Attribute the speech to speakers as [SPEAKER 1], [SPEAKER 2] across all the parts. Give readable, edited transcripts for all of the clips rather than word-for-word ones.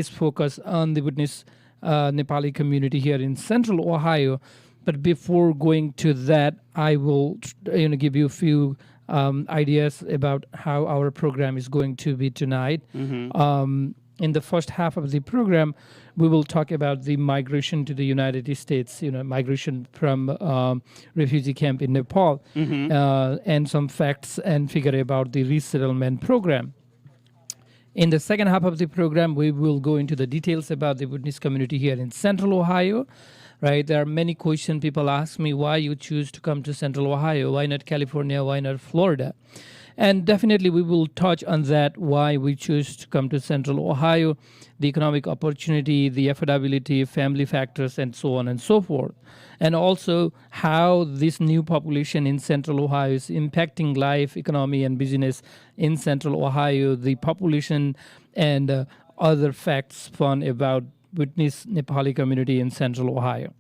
[SPEAKER 1] is focused on the Bhutanese Nepali community here in Central Ohio. But before going to that, I will give you a few ideas about how our program is going to be tonight. In the first half of the program, we will talk about the migration to the United States, migration from refugee camp in Nepal, and some facts and figure about the resettlement program. In the second half of the program, we will go into the details about the Bhutanese community here in Central Ohio. Right, there are many questions. People ask me why you choose to come to Central Ohio, why not California, why not Florida? And definitely we will touch on that, why we choose to come to Central Ohio, the economic opportunity, the affordability, family factors, and so on and so forth. And also how this new population in Central Ohio is impacting life, economy, and business in Central Ohio, the population, and other facts fun about Bhutanese Nepali community in Central Ohio.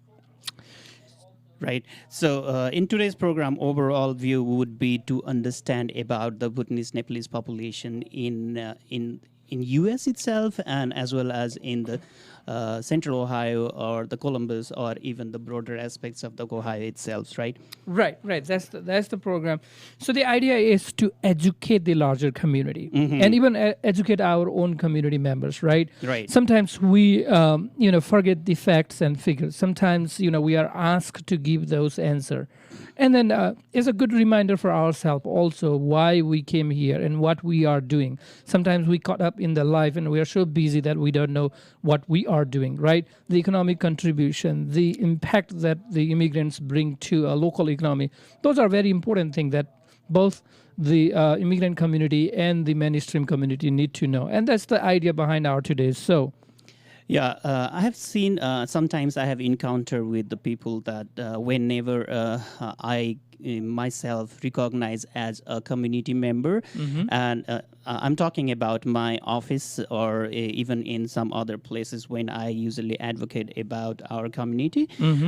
[SPEAKER 2] Right. So in today's program, overall view would be to understand about the Bhutanese Nepalese population in U.S. itself, and as well as in the Central Ohio or the Columbus, or even the broader aspects of the Ohio itself, right?
[SPEAKER 1] Right. That's the program. So the idea is to educate the larger community and even educate our own community members, right?
[SPEAKER 2] Right.
[SPEAKER 1] Sometimes we, forget the facts and figures. Sometimes, we are asked to give those answers. And then it's a good reminder for ourselves also why we came here and what we are doing. Sometimes we caught up in the life and we are so busy that we don't know what we are doing, right? The economic contribution, the impact that the immigrants bring to a local economy, those are very important things that both the immigrant community and the mainstream community need to know. And that's the idea behind our today's show.
[SPEAKER 2] Yeah, I have seen, sometimes I have encountered with the people that whenever I myself recognize as a community member, and I'm talking about my office or even in some other places when I usually advocate about our community,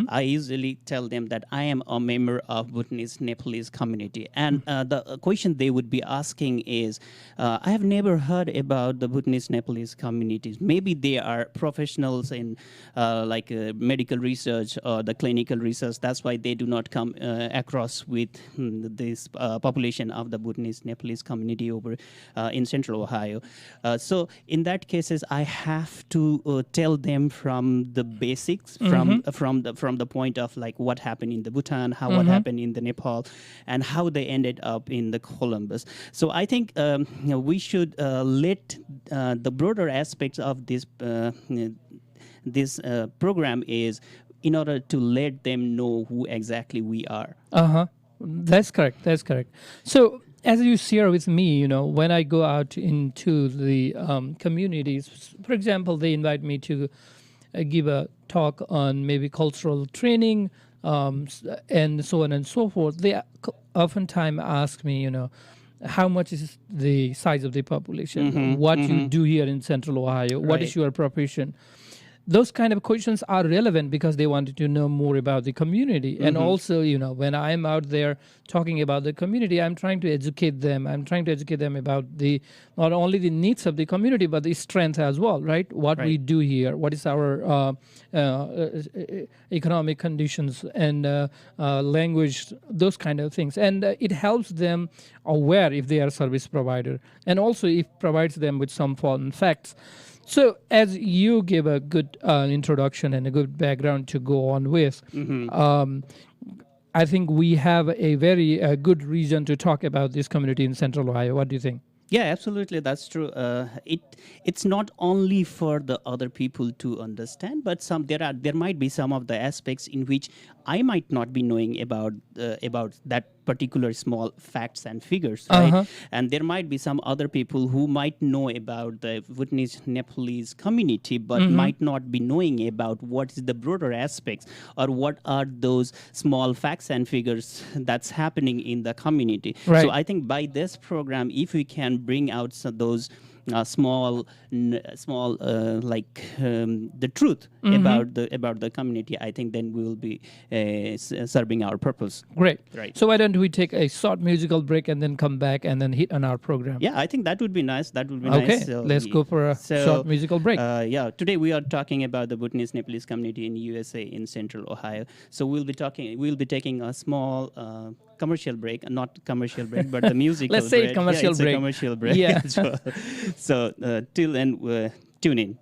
[SPEAKER 2] I usually tell them that I am a member of Bhutanese Nepalese community. And the question they would be asking is, I have never heard about the Bhutanese Nepalese communities. Maybe they are professionals in medical research or the clinical research. That's why they do not come across with this population of the Bhutanese Nepalese community over in Central Ohio. So in that cases, I have to tell them from the basics, from the point of like what happened in the Bhutan, what happened in the Nepal, and how they ended up in the Columbus. So I think we should let the broader aspects of this program is in order to let them know who exactly we are.
[SPEAKER 1] That's correct. So as you share with me, when I go out into the communities, for example, they invite me to give a talk on maybe cultural training and so on and so forth. They oftentimes ask me, how much is the size of the population? What you do here in Central Ohio? What is your profession? Those kind of questions are relevant because they wanted to know more about the community. And also, when I'm out there talking about the community, I'm trying to educate them. I'm trying to educate them about not only the needs of the community, but the strength as well, right? What we do here, what is our economic conditions and language, those kind of things. And it helps them aware if they are a service provider. And also it provides them with some fun facts. So as you give a good introduction and a good background to go on with, I think we have a very good reason to talk about this community in Central Ohio. What do you think?
[SPEAKER 2] Yeah, absolutely. That's true. It's not only for the other people to understand, but there might be some of the aspects in which I might not be knowing about that particular small facts and figures, right? And there might be some other people who might know about the Bhutanese Nepalese community, but might not be knowing about what is the broader aspects or what are those small facts and figures that's happening in the community.
[SPEAKER 1] Right.
[SPEAKER 2] So I think by this program, if we can bring out those small like the truth about the community, I think then we will be serving our purpose.
[SPEAKER 1] Great.
[SPEAKER 2] Right.
[SPEAKER 1] So why don't we take a short musical break and then come back and then hit on our program?
[SPEAKER 2] Yeah, I think that would be nice. That would be
[SPEAKER 1] Okay,
[SPEAKER 2] nice. So
[SPEAKER 1] let's go for a short musical break.
[SPEAKER 2] Yeah, today we are talking about the Bhutanese Nepalese community in USA in Central Ohio. So we'll be taking a small commercial break, not commercial break, but the musical
[SPEAKER 1] Let's say
[SPEAKER 2] break.
[SPEAKER 1] commercial
[SPEAKER 2] Yeah, it's
[SPEAKER 1] break.
[SPEAKER 2] a commercial break.
[SPEAKER 1] Yeah.
[SPEAKER 2] as well. So till then, tune in.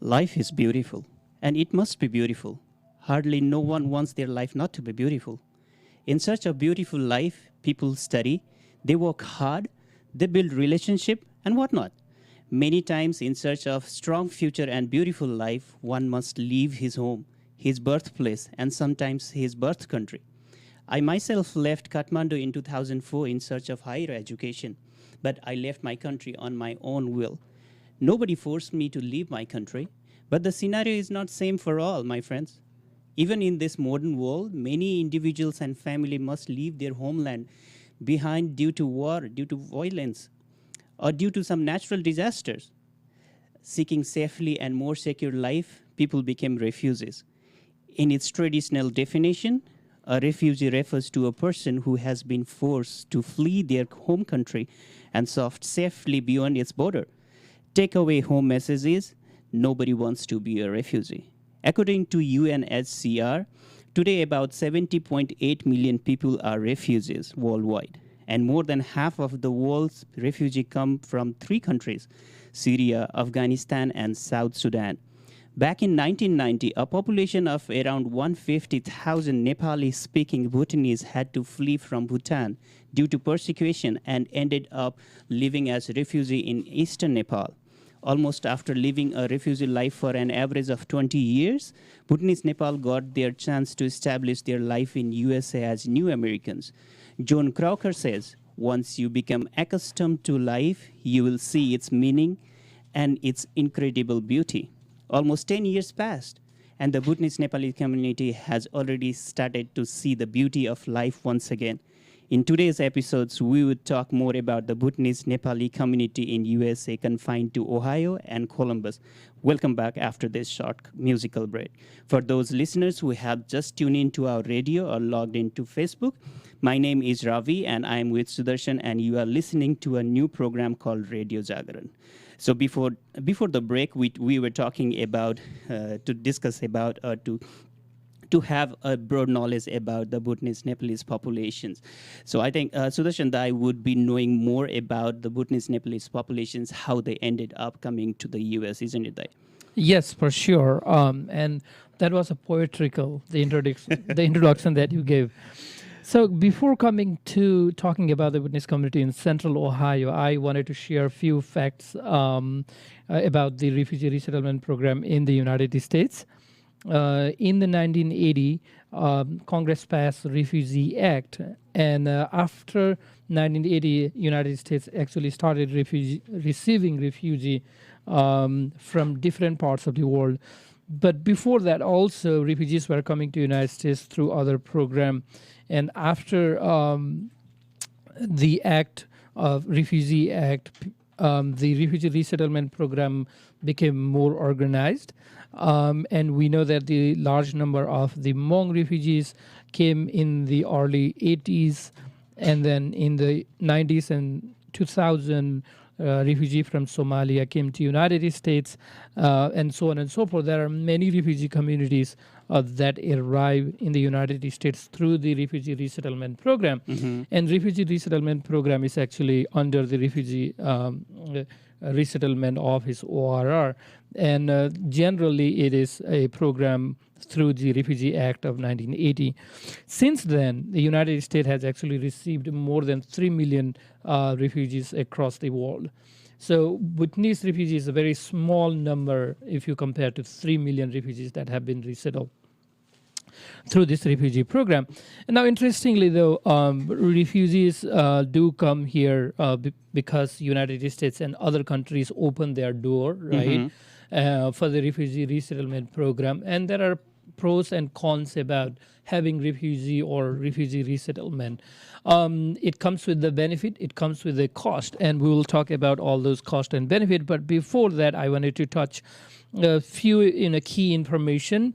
[SPEAKER 2] Life is beautiful, and it must be beautiful. Hardly no one wants their life not to be beautiful. In such a beautiful life, people study, they work hard, they build relationship, and whatnot. Many times, in search of strong future and beautiful life, one must leave his home, his birthplace, and sometimes his birth country. I myself left Kathmandu in 2004 in search of higher education, but I left my country on my own will. Nobody forced me to leave my country, but the scenario is not same for all, my friends. Even in this modern world, many individuals and family must leave their homeland behind due to war, due to violence, or due to some natural disasters. Seeking safely and more secure life, people became refugees. In its traditional definition, a refugee refers to a person who has been forced to flee their home country and sought safely beyond its border. Take away home messages, nobody wants to be a refugee. According to UNHCR, today about 70.8 million people are refugees worldwide. and more than half of the world's refugees come from three countries: Syria, Afghanistan, and South Sudan. Back in 1990, a population of around 150,000 Nepali-speaking Bhutanese had to flee from Bhutan due to persecution and ended up living as refugees in eastern Nepal. Almost after living a refugee life for an average of 20 years, Bhutanese Nepal got their chance to establish their life in USA as new Americans. John Crocker says, once you become accustomed to life, you will see its meaning and its incredible beauty. Almost 10 years passed, and the Bhutanese Nepali community has already started to see the beauty of life once again. In today's episodes, we would talk more about the Bhutanese Nepali community in USA confined to Ohio and Columbus. Welcome back after this short musical break. For those listeners who have just tuned into our radio or logged into Facebook, my name is Ravi and I am with Sudarshan, and you are listening to a new program called Radio Jagaran. So before the break, we were talking about to discuss about to have a broad knowledge about the Bhutanese Nepalese populations. So I think Sudarshan Dai would be knowing more about the Bhutanese Nepalese populations, how they ended up coming to the US, isn't it, Dai?
[SPEAKER 1] Yes, for sure. And that was a poetical, the introduction that you gave. So before coming to talking about the Bhutanese community in central Ohio, I wanted to share a few facts about the refugee resettlement program in the United States. In the 1980, Congress passed the Refugee Act, and after 1980, United States actually started receiving refugee from different parts of the world. But before that, also refugees were coming to United States through other program. And after the Refugee Act, the refugee resettlement program became more organized. And we know that the large number of the Hmong refugees came in the early 80s, and then in the 90s and 2000, refugee from Somalia came to United States, and so on and so forth. There are many refugee communities that arrive in the United States through the refugee resettlement program. Mm-hmm. And refugee resettlement program is actually under the refugee resettlement office, ORR. And generally it is a program through the Refugee Act of 1980. Since then, the United States has actually received more than 3 million refugees across the world. So Bhutanese refugees is a very small number if you compare to 3 million refugees that have been resettled through this refugee program. And now, interestingly, though, refugees do come here because United States and other countries open their door, right, for the refugee resettlement program. And there are pros and cons about having refugee or refugee resettlement. It comes with the benefit, it comes with the cost, and we will talk about all those cost and benefit. But before that, I wanted to touch a few key information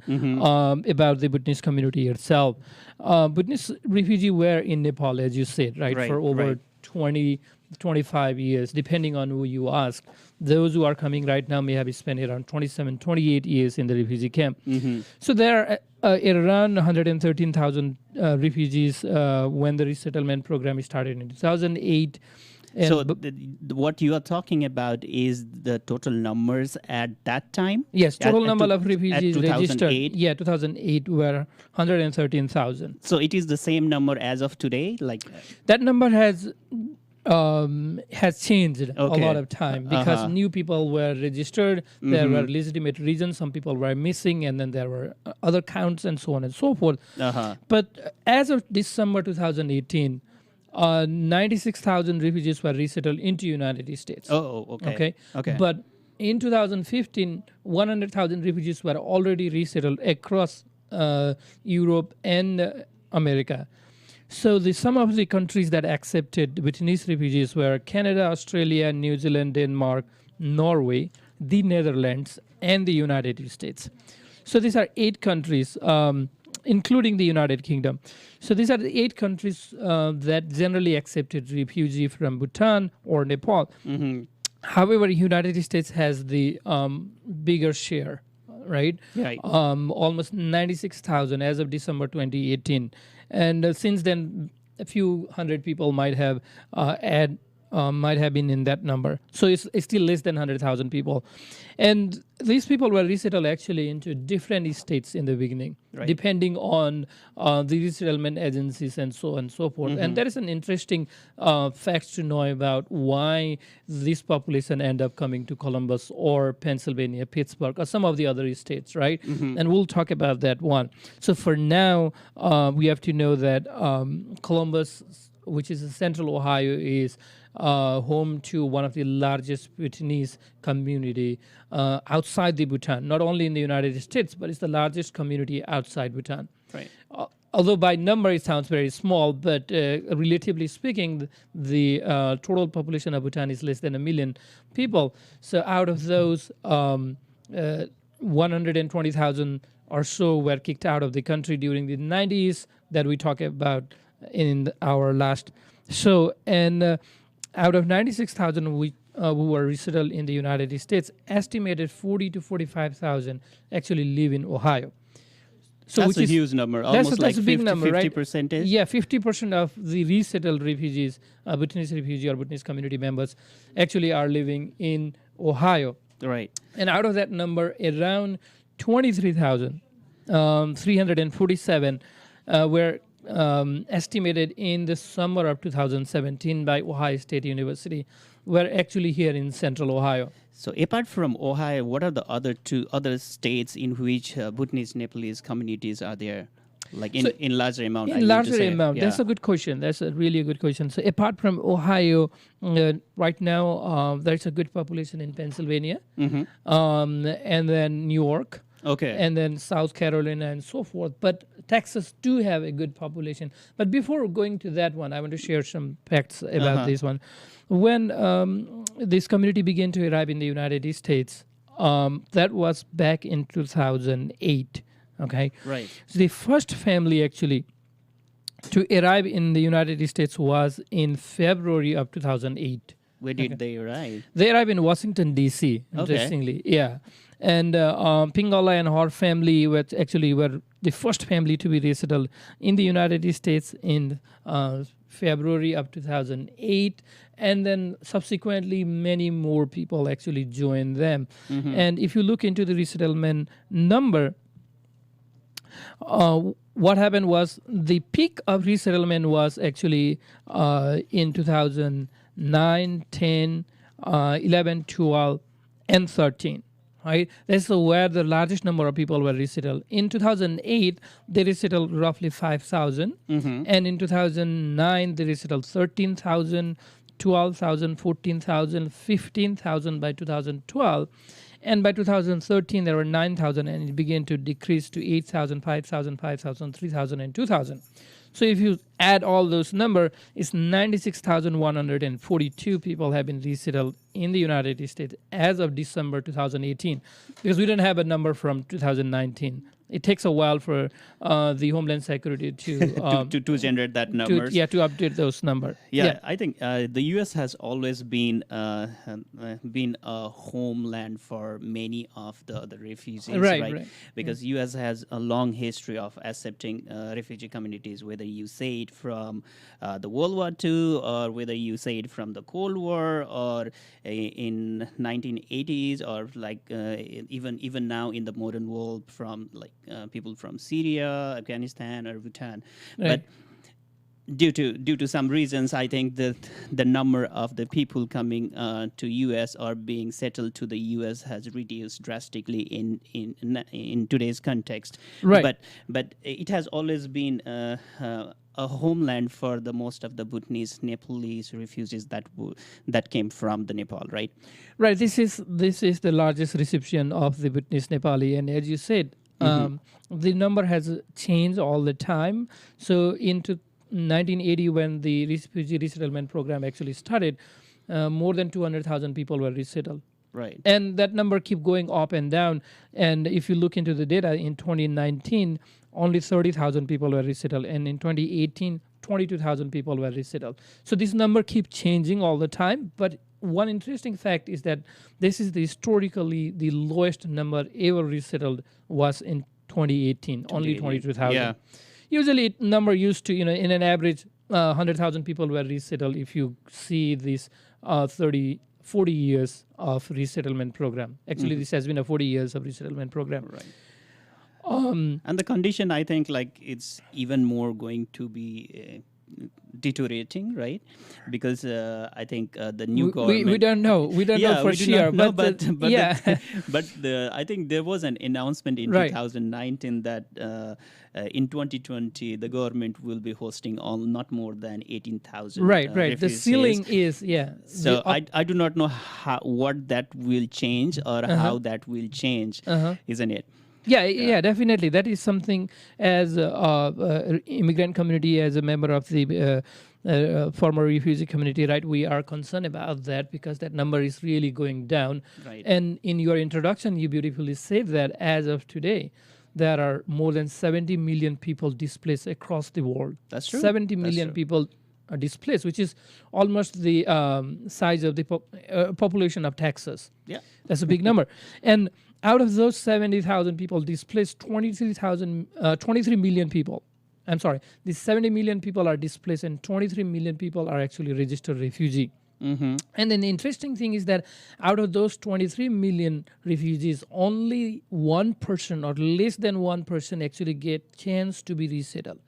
[SPEAKER 1] about the Bhutanese community itself. Bhutanese refugees were in Nepal, as you said, right for over 25 years, depending on who you ask. Those who are coming right now may have spent around 27, 28 years in the refugee camp. Mm-hmm. So there are around 113,000 refugees when the resettlement program started in 2008. And
[SPEAKER 2] so what you are talking about is the total numbers at that time?
[SPEAKER 1] Yes, total number of refugees registered. Yeah, 2008 were 113,000.
[SPEAKER 2] So it is the same number as of today?
[SPEAKER 1] That number has changed a lot of time because new people were registered. There were legitimate reasons. Some people were missing, and then there were other counts and so on and so forth. But as of December 2018, 96,000 refugees were resettled into United States.
[SPEAKER 2] Okay.
[SPEAKER 1] But in 2015, 100,000 refugees were already resettled across Europe and America. So some of the countries that accepted Bhutanese refugees were Canada, Australia, New Zealand, Denmark, Norway, the Netherlands, and the United States. So these are 8 countries, including the United Kingdom. So these are the 8 countries that generally accepted refugees from Bhutan or Nepal. Mm-hmm. However, United States has the bigger share, right? Almost 96,000 as of December 2018. And since then, a few hundred people might have been in that number. So it's still less than 100,000 people. And these people were resettled actually into different states in the beginning,
[SPEAKER 2] Right.
[SPEAKER 1] depending on the resettlement agencies and so on and so forth. And there is an interesting fact to know about why this population end up coming to Columbus or Pennsylvania, Pittsburgh, or some of the other states, right? And we'll talk about that one. So for now, we have to know that Columbus, which is in central Ohio, is home to one of the largest Bhutanese community outside the Bhutan, not only in the United States, but it's the largest community outside Bhutan.
[SPEAKER 2] Right.
[SPEAKER 1] Although by number it sounds very small, but relatively speaking, the total population of Bhutan is less than 1 million people. So out of those, 120,000 or so were kicked out of the country during the 90s that we talked about in our last show. And out of 96,000 who were resettled in the United States, estimated 40 to 45,000 actually live in Ohio. So
[SPEAKER 2] That's a huge number, almost like
[SPEAKER 1] a big
[SPEAKER 2] 50,
[SPEAKER 1] number, right?
[SPEAKER 2] 50%.
[SPEAKER 1] Yeah, 50% of the resettled refugees, Bhutanese refugee or Bhutanese community members, actually are living in Ohio.
[SPEAKER 2] Right.
[SPEAKER 1] And out of that number, around 23,347 were estimated in the summer of 2017 by Ohio State University, were actually here in central Ohio.
[SPEAKER 2] So apart from Ohio, what are the other states in which Bhutanese Nepalese communities are there? Like in larger amount?
[SPEAKER 1] In larger amount. That's a good question. That's a really good question. So apart from Ohio, right now there's a good population in Pennsylvania, and then New York.
[SPEAKER 2] Okay.
[SPEAKER 1] And then South Carolina and so forth. But Texas do have a good population. But before going to that one, I want to share some facts about this one. When this community began to arrive in the United States, that was back in 2008. Okay.
[SPEAKER 2] Right.
[SPEAKER 1] So the first family actually to arrive in the United States was in February of 2008.
[SPEAKER 2] Where did they arrive?
[SPEAKER 1] They arrived in Washington, D.C., interestingly. Okay. Yeah. And Pingala and her family were the first family to be resettled in the United States in February of 2008. And then subsequently, many more people actually joined them. And if you look into the resettlement number, what happened was the peak of resettlement was actually in 2009, 10, 11, 12, and 13. Right? That's where the largest number of people were resettled. In 2008, they resettled roughly 5,000. And in 2009, they resettled 13,000, 12,000, 14,000, 15,000 by 2012. And by 2013, there were 9,000, and it began to decrease to 8,000, 5,000, 5,000, 3,000, and 2,000. So if you add all those numbers, it's 96,142 people have been resettled in the United States as of December 2018, because we don't have a number from 2019. It takes a while for the Homeland Security to
[SPEAKER 2] to generate that numbers.
[SPEAKER 1] To update those numbers.
[SPEAKER 2] Yeah, I think the U.S. has always been a homeland for many of the refugees, right? Because U.S. has a long history of accepting refugee communities, whether you say it from the World War II or whether you say it from the Cold War or in 1980s or like even now in the modern world from like people from Syria, Afghanistan, or Bhutan.
[SPEAKER 1] Right.
[SPEAKER 2] But due to some reasons, I think that the number of the people coming to U.S. or being settled to the U.S. has reduced drastically in today's context.
[SPEAKER 1] Right.
[SPEAKER 2] But it has always been a homeland for the most of the Bhutanese Nepalese refugees that came from the Nepal, right?
[SPEAKER 1] Right. This is the largest reception of the Bhutanese Nepali, and as you said, the number has changed all the time. So into 1980, when the refugee resettlement program actually started, more than 200,000 people were resettled.
[SPEAKER 2] Right.
[SPEAKER 1] And that number keep going up and down. And if you look into the data, in 2019, only 30,000 people were resettled. And in 2018, 22,000 people were resettled. So this number keeps changing all the time. But one interesting fact is that this is historically the lowest number ever resettled was in 2018, only 22,000.
[SPEAKER 2] Yeah.
[SPEAKER 1] Usually number used to, in an average 100,000 people were resettled if you see this 40 years of resettlement program. Actually, this has been a 40 years of resettlement program.
[SPEAKER 2] Right. And the condition, I think, like it's even more going to be deteriorating, right? Because I think the new government.
[SPEAKER 1] We don't know. We don't know for
[SPEAKER 2] we do
[SPEAKER 1] sure.
[SPEAKER 2] not know,
[SPEAKER 1] but
[SPEAKER 2] but I think there was an announcement in
[SPEAKER 1] Right.
[SPEAKER 2] 2019 that in 2020 the government will be hosting not more than 18,000.
[SPEAKER 1] right. The
[SPEAKER 2] refugees.
[SPEAKER 1] ceiling is
[SPEAKER 2] So I do not know what that will change or how that will change, isn't it?
[SPEAKER 1] Yeah, definitely. That is something as immigrant community, as a member of the former refugee community, right? We are concerned about that because that number is really going down.
[SPEAKER 2] Right.
[SPEAKER 1] And in your introduction, you beautifully said that as of today, there are more than 70 million people displaced across the world.
[SPEAKER 2] That's true.
[SPEAKER 1] 70
[SPEAKER 2] That's
[SPEAKER 1] million
[SPEAKER 2] true.
[SPEAKER 1] people are displaced, which is almost the size of the population of Texas.
[SPEAKER 2] Yeah.
[SPEAKER 1] That's a big number. And out of those 70,000 people displaced, 23 million people. I'm sorry, these 70 million people are displaced and 23 million people are actually registered refugee. And then the interesting thing is that out of those 23 million refugees, only 1% or less than 1% actually get chance to be resettled.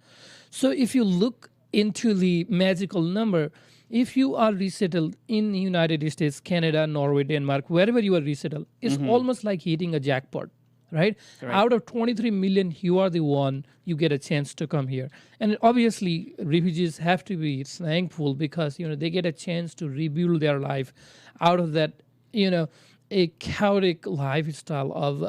[SPEAKER 1] So if you look into the magical number, if you are resettled in the United States, Canada, Norway, Denmark, wherever you are resettled, it's almost like hitting a jackpot, right? Out of 23 million, you are the one, you get a chance to come here. And obviously, refugees have to be thankful because, they get a chance to rebuild their life out of that, a chaotic lifestyle of,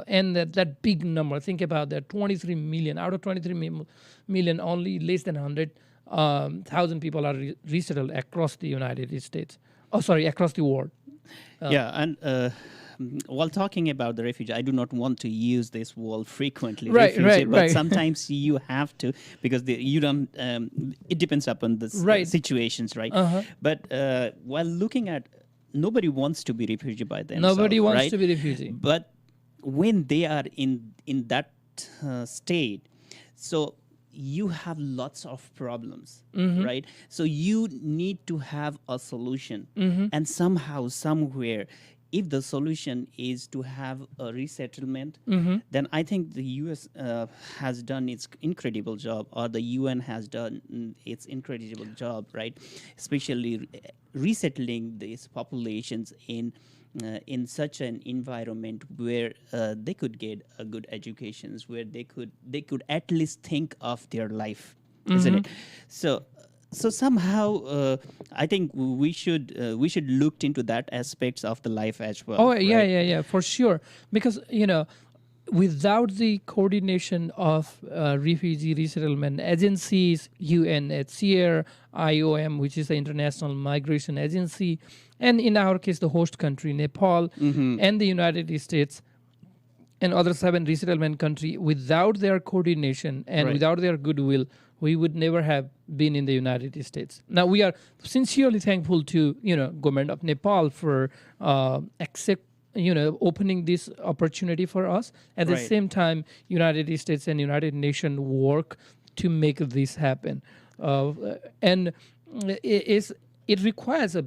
[SPEAKER 1] and that big number. Think about that, 23 million. Out of 23 million, only less than 100,000 people are resettled across the United States. Across the world.
[SPEAKER 2] And while talking about the refugee, I do not want to use this word frequently.
[SPEAKER 1] Right,
[SPEAKER 2] but sometimes you have to because you don't. It depends upon the situations, right? But while looking at, nobody wants to be refugee by themselves.
[SPEAKER 1] Nobody wants
[SPEAKER 2] right?
[SPEAKER 1] to be refugee.
[SPEAKER 2] But when they are in that state, so you have lots of problems, right? So you need to have a solution, and somehow, somewhere, if the solution is to have a resettlement, then I think the U.S. Has done its incredible job, or the UN has done its incredible job, right? Especially resettling these populations in such an environment where they could get a good educations, where they could at least think of their life, isn't it? So somehow, I think we should look into that aspects of the life as well.
[SPEAKER 1] Oh,
[SPEAKER 2] right?
[SPEAKER 1] yeah, for sure. Because, without the coordination of refugee resettlement agencies, UNHCR, IOM, which is the International Migration Agency, and in our case, the host country, Nepal, and the United States, and other 7 resettlement countries, without their coordination and without their goodwill, we would never have been in the United States. Now, we are sincerely thankful to, government of Nepal for opening this opportunity for us. At the same time, United States and United Nations work to make this happen. And it requires a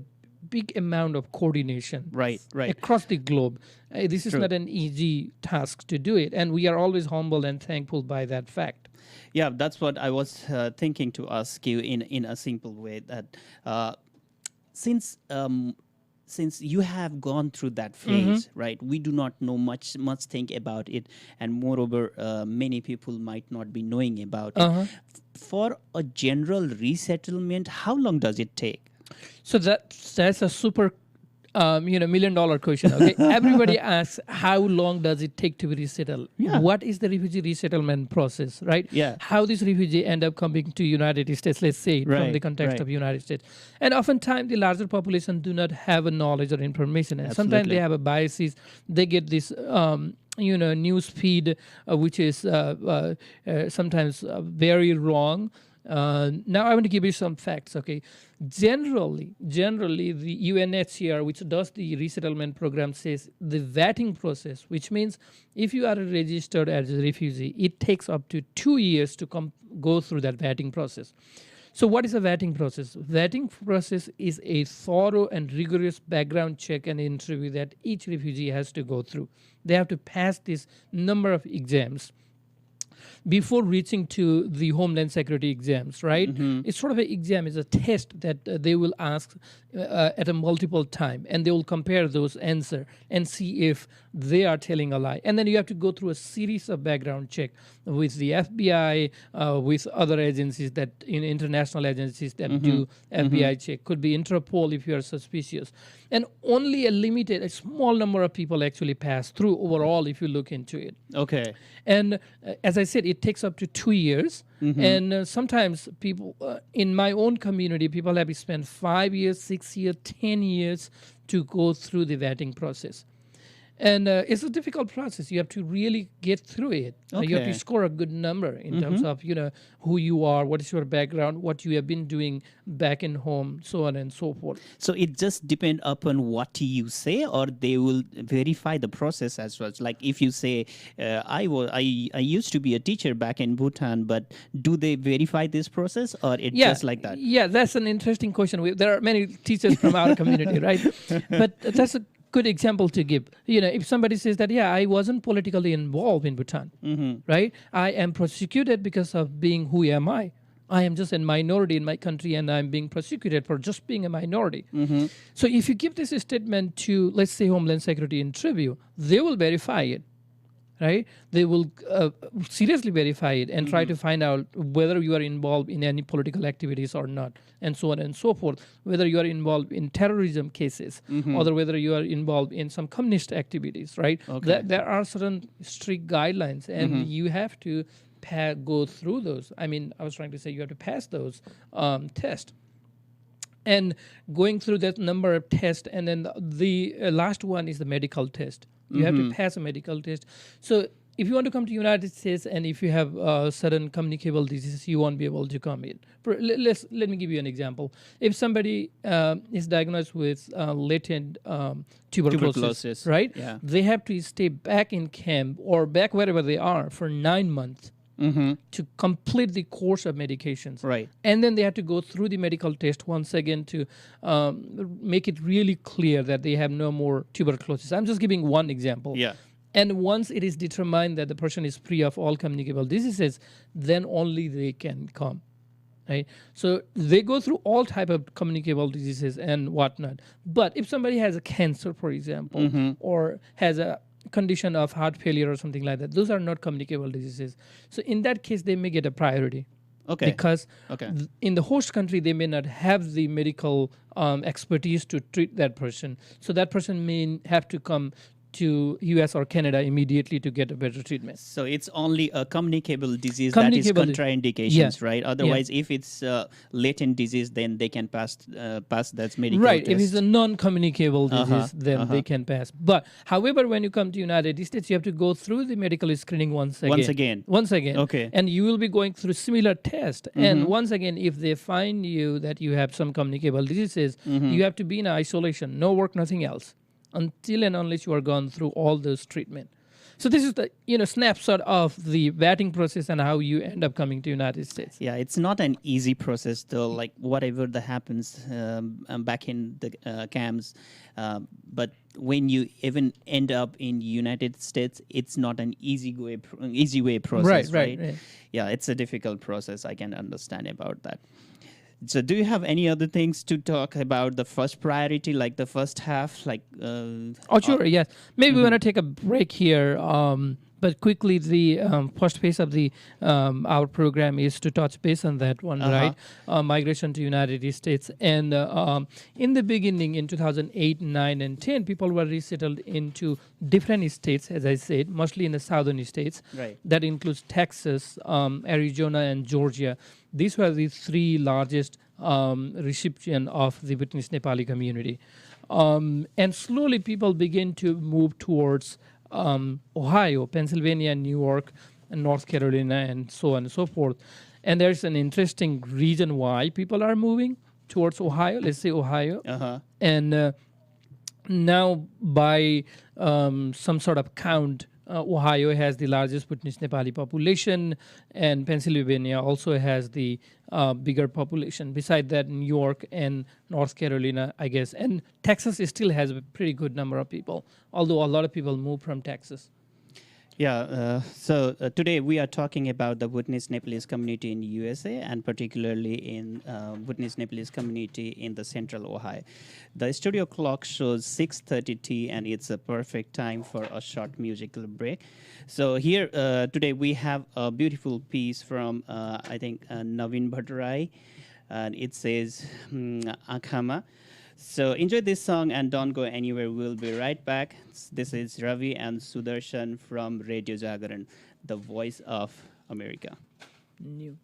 [SPEAKER 1] big amount of coordination across the globe. This is not an easy task to do it, and we are always humbled and thankful by that fact.
[SPEAKER 2] Yeah, that's what I was thinking to ask you in a simple way, that since you have gone through that phase, right? We do not know much think about it, and moreover, many people might not be knowing about it. For a general resettlement, how long does it take?
[SPEAKER 1] So that's a super, $1 million question. Okay, everybody asks, how long does it take to be resettled?
[SPEAKER 2] Yeah.
[SPEAKER 1] What is the refugee resettlement process, right?
[SPEAKER 2] Yeah.
[SPEAKER 1] How this refugee end up coming to United States? Let's say from the context of United States, and oftentimes the larger population do not have a knowledge or information, and sometimes they have a biases. They get this. News feed, which is sometimes very wrong. Now I want to give you some facts. Okay, generally, the UNHCR, which does the resettlement program, says the vetting process, which means if you are registered as a refugee, it takes up to 2 years to go through that vetting process. So what is a vetting process? Vetting process is a thorough and rigorous background check and interview that each refugee has to go through. They have to pass this number of exams before reaching to the Homeland Security exams, right? It's sort of an exam, it's a test that they will ask at a multiple time, and they will compare those answer and see if they are telling a lie. And then you have to go through a series of background check with the FBI, with other agencies that, international agencies that do FBI check. Could be Interpol if you are suspicious. And only a small number of people actually pass through overall if you look into it.
[SPEAKER 2] Okay.
[SPEAKER 1] And as I said, it takes up to 2 years. And sometimes people, in my own community, people have spent 5 years, 6 years, 10 years to go through the vetting process. And it's a difficult process. You have to really get through it. You have to score a good number in terms of, who you are, what is your background, what you have been doing back in home, so on and so forth.
[SPEAKER 2] So it just depends upon what you say, or they will verify the process as well. Like if you say, I used to be a teacher back in Bhutan, but do they verify this process, or it's just like that?
[SPEAKER 1] Yeah, that's an interesting question. There are many teachers from our community, right? But that's a good example to give. If somebody says that, I wasn't politically involved in Bhutan, right? I am prosecuted because of being who am I? I am just a minority in my country, and I'm being prosecuted for just being a minority. So if you give this statement to, let's say, Homeland Security interview, they will verify it. Right? They will seriously verify it and try to find out whether you are involved in any political activities or not, and so on and so forth. Whether you are involved in terrorism cases, or whether you are involved in some communist activities, right?
[SPEAKER 2] Okay.
[SPEAKER 1] There are certain strict guidelines, and you have to go through those. I was trying to say you have to pass those tests. And going through that number of tests, and then the last one is the medical test. You have to pass a medical test. So if you want to come to United States, and if you have certain communicable diseases, you won't be able to come in. Let me give you an example. If somebody is diagnosed with latent tuberculosis, right?
[SPEAKER 2] Yeah.
[SPEAKER 1] They have to stay back in camp or back wherever they are for 9 months. To complete the course of medications.
[SPEAKER 2] Right.
[SPEAKER 1] And then they have to go through the medical test once again to make it really clear that they have no more tuberculosis. I'm just giving one example.
[SPEAKER 2] Yeah.
[SPEAKER 1] And once it is determined that the person is free of all communicable diseases, then only they can come. Right? So they go through all type of communicable diseases and whatnot. But if somebody has a cancer, for example, or has a condition of heart failure or something like that, those are not communicable diseases. So in that case, they may get a priority.
[SPEAKER 2] Okay.
[SPEAKER 1] Because in the host country, they may not have the medical expertise to treat that person. So that person may have to come to US or Canada immediately to get a better treatment.
[SPEAKER 2] So it's only a communicable disease that is contraindications, right? Otherwise, if it's latent disease, then they can pass that medical
[SPEAKER 1] right.
[SPEAKER 2] test.
[SPEAKER 1] If it's a non-communicable disease, then they can pass. But however, when you come to United States, you have to go through the medical screening once again.
[SPEAKER 2] Okay.
[SPEAKER 1] And you will be going through similar tests. And once again, if they find you that you have some communicable diseases, you have to be in isolation, no work, nothing else, until and unless you are gone through all those treatment. So this is the snapshot of the vetting process and how you end up coming to United States.
[SPEAKER 2] Yeah, it's not an easy process though. Like whatever that happens back in the camps, but when you even end up in United States, it's not an easy way process, right? Yeah, it's a difficult process. I can understand about that. So do you have any other things to talk about the first priority, like the first half?
[SPEAKER 1] Sure, yes. Maybe we want to take a break here. But quickly, the first phase of the our program is to touch base on that one, right? Migration to United States. And in the beginning, in 2008, 9, and 10, people were resettled into different states, as I said, mostly in the southern states.
[SPEAKER 2] Right.
[SPEAKER 1] That includes Texas, Arizona, and Georgia. These were the three largest recipients of the Bhutanese Nepali community. And slowly, people begin to move towards Ohio, Pennsylvania, New York, and North Carolina, and so on and so forth. And there's an interesting reason why people are moving towards Ohio. Let's say Ohio. And now by some sort of count, Ohio has the largest Bhutanese Nepali population, and Pennsylvania also has the bigger population. Beside that, New York and North Carolina, I guess, and Texas still has a pretty good number of people, although a lot of people move from Texas.
[SPEAKER 2] Yeah, so today we are talking about the Bhutanese Nepalese community in USA, and particularly in Bhutanese Nepalese community in the central Ohio. The studio clock shows 6:30 T, and it's a perfect time for a short musical break. So here today we have a beautiful piece from I think Naveen Bhattarai, and it says Akhama. So enjoy this song and don't go anywhere. We'll be right back. This is Ravi and Sudarshan from Radio Jagaran, the voice of America.
[SPEAKER 1] New.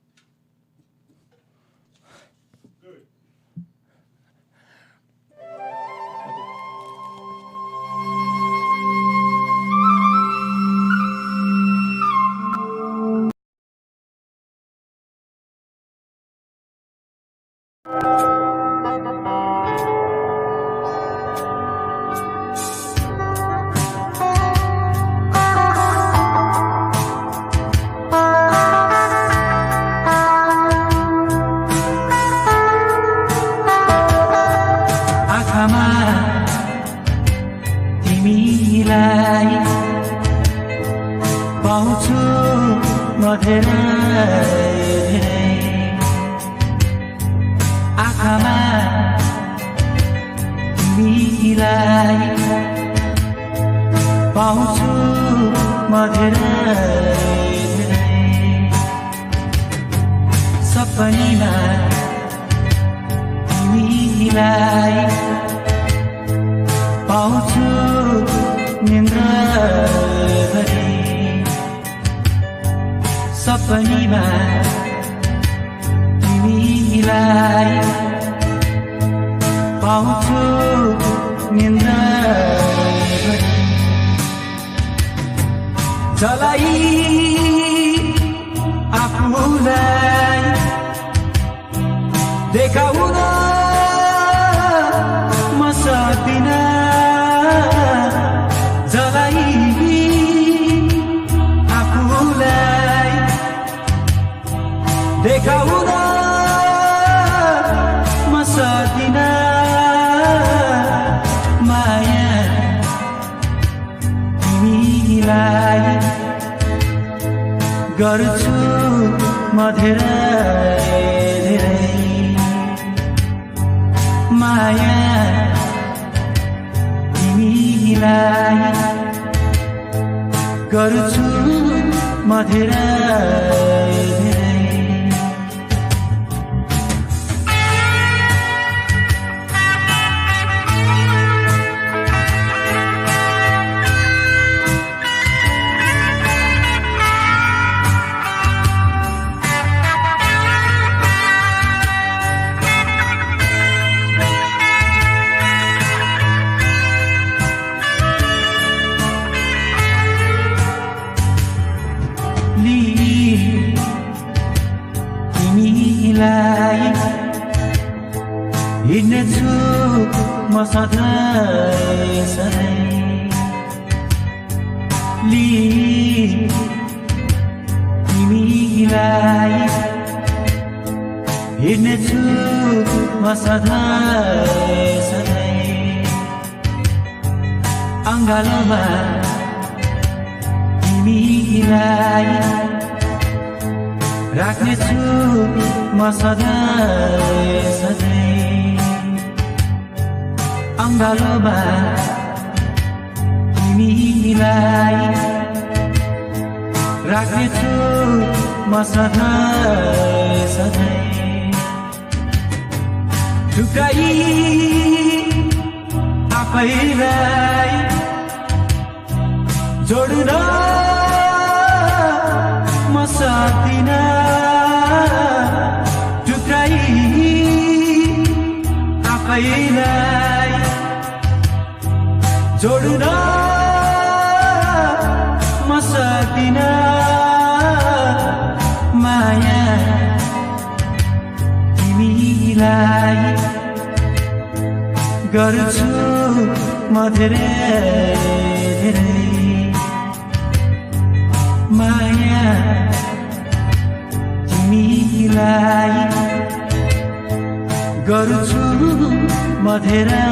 [SPEAKER 2] धेरै